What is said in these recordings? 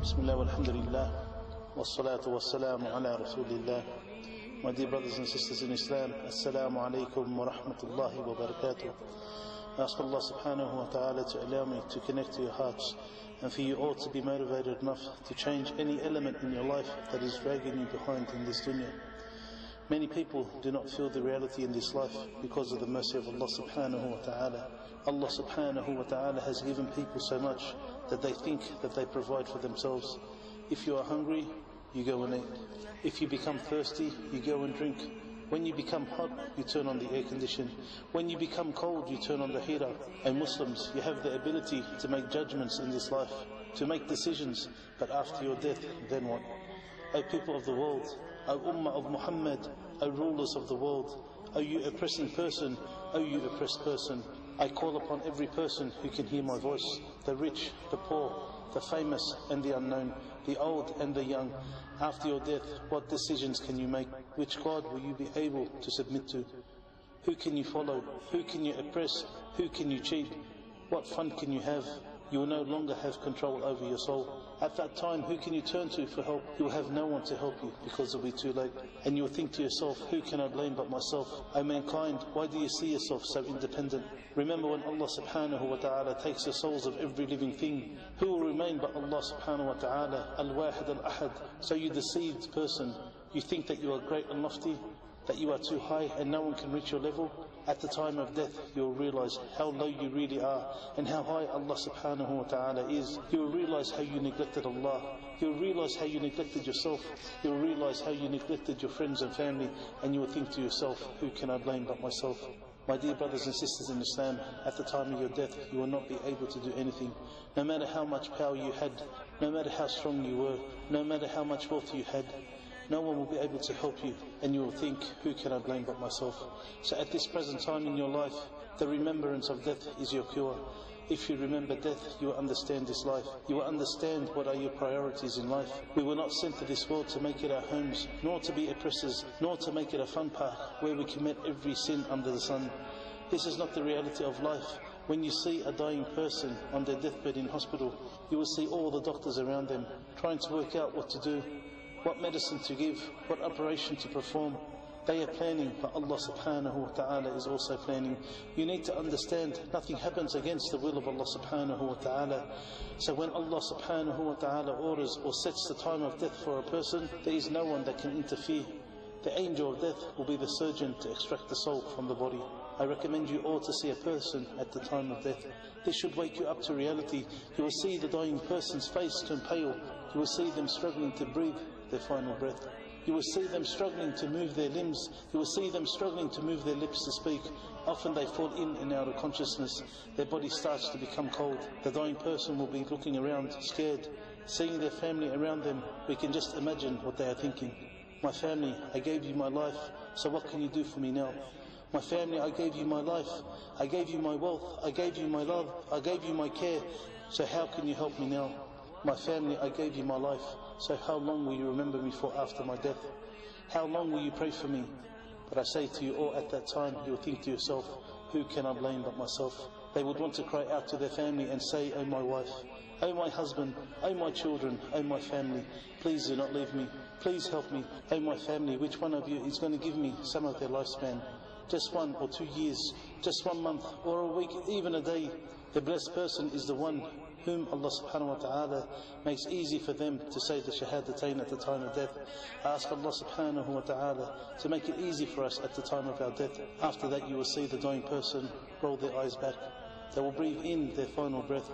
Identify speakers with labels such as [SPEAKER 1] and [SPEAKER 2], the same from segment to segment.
[SPEAKER 1] Bismillah walhamdulillah wassalatu wassalamu ala rasulillah. My dear brothers and sisters in Islam, Assalamu alaikum wa rahmatullahi wa barakatuh. I ask Allah subhanahu wa ta'ala to allow me to connect to your hearts and for you all to be motivated enough to change any element in your life that is dragging you behind in this dunya. Many people do not feel the reality in this life because of the mercy of Allah subhanahu wa ta'ala. Allah subhanahu wa ta'ala has given people so much that they think that they provide for themselves. If you are hungry, you go and eat. If you become thirsty, you go and drink. When you become hot, you turn on the air condition. When you become cold, you turn on the heater. And Muslims, you have the ability to make judgments in this life, to make decisions, but after your death, then what? O people of the world, O Ummah of Muhammad, O rulers of the world, O you oppressing person, O you oppressed person, I call upon every person who can hear my voice, the rich, the poor, the famous and the unknown, the old and the young. After your death, what decisions can you make? Which God will you be able to submit to? Who can you follow? Who can you oppress? Who can you cheat? What fun can you have? You will no longer have control over your soul. At that time, who can you turn to for help? You will have no one to help you because it will be too late. And you will think to yourself, who can I blame but myself? O mankind, why do you see yourself so independent? Remember when Allah subhanahu wa ta'ala takes the souls of every living thing, who will remain but Allah subhanahu wa ta'ala, al-wahid al-ahad? So you deceived person, you think that you are great and lofty, that you are too high and no one can reach your level? At the time of death, you will realize how low you really are and how high Allah subhanahu wa ta'ala is. You will realize how you neglected Allah. You will realize how you neglected yourself. You will realize how you neglected your friends and family, and you will think to yourself, who can I blame but myself? My dear brothers and sisters in Islam, at the time of your death, you will not be able to do anything. No matter how much power you had, no matter how strong you were, no matter how much wealth you had, no one will be able to help you, and you will think, who can I blame but myself? So at this present time in your life, the remembrance of death is your cure. If you remember death, you will understand this life. You will understand what are your priorities in life. We were not sent to this world to make it our homes, nor to be oppressors, nor to make it a fun park where we commit every sin under the sun. This is not the reality of life. When you see a dying person on their deathbed in hospital, you will see all the doctors around them trying to work out what to do, what medicine to give, what operation to perform. They are planning, but Allah subhanahu wa ta'ala is also planning. You need to understand, nothing happens against the will of Allah subhanahu wa ta'ala. So when Allah subhanahu wa ta'ala orders or sets the time of death for a person, there is no one that can interfere. The angel of death will be the surgeon to extract the soul from the body. I recommend you all to see a person at the time of death. This should wake you up to reality. You will see the dying person's face turn pale. You will see them struggling to breathe their final breath. You will see them struggling to move their limbs. You will see them struggling to move their lips to speak. Often they fall in and out of consciousness. Their body starts to become cold. The dying person will be looking around, scared, seeing their family around them. We can just imagine what they are thinking. My family, I gave you my life, so what can you do for me now? My family, I gave you my life. I gave you my wealth. I gave you my love. I gave you my care. So how can you help me now? My family, I gave you my life. So how long will you remember me for after my death? How long will you pray for me? But I say to you all, at that time, you will think to yourself, who can I blame but myself? They would want to cry out to their family and say, oh my wife, oh my husband, oh my children, oh my family, please do not leave me. Please help me. Oh my family, which one of you is going to give me some of their lifespan? Just 1 or 2 years, just 1 month, or a week, even a day. The blessed person is the one whom Allah subhanahu wa ta'ala makes easy for them to say the shahadatain at the time of death. I ask Allah subhanahu wa ta'ala to make it easy for us at the time of our death. After that you will see the dying person roll their eyes back. They will breathe in their final breath,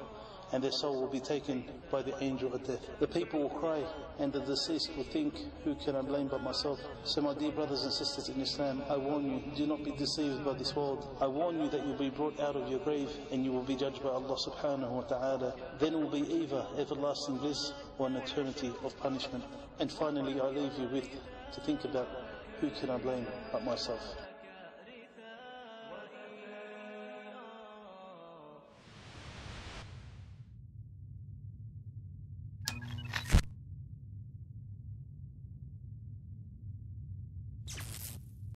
[SPEAKER 1] and their soul will be taken by the angel of death. The people will cry, and the deceased will think, who can I blame but myself? So my dear brothers and sisters in Islam, I warn you, do not be deceived by this world. I warn you that you will be brought out of your grave, and you will be judged by Allah subhanahu wa ta'ala. Then will be either everlasting bliss or an eternity of punishment. And finally I leave you with, to think about, who can I blame but myself?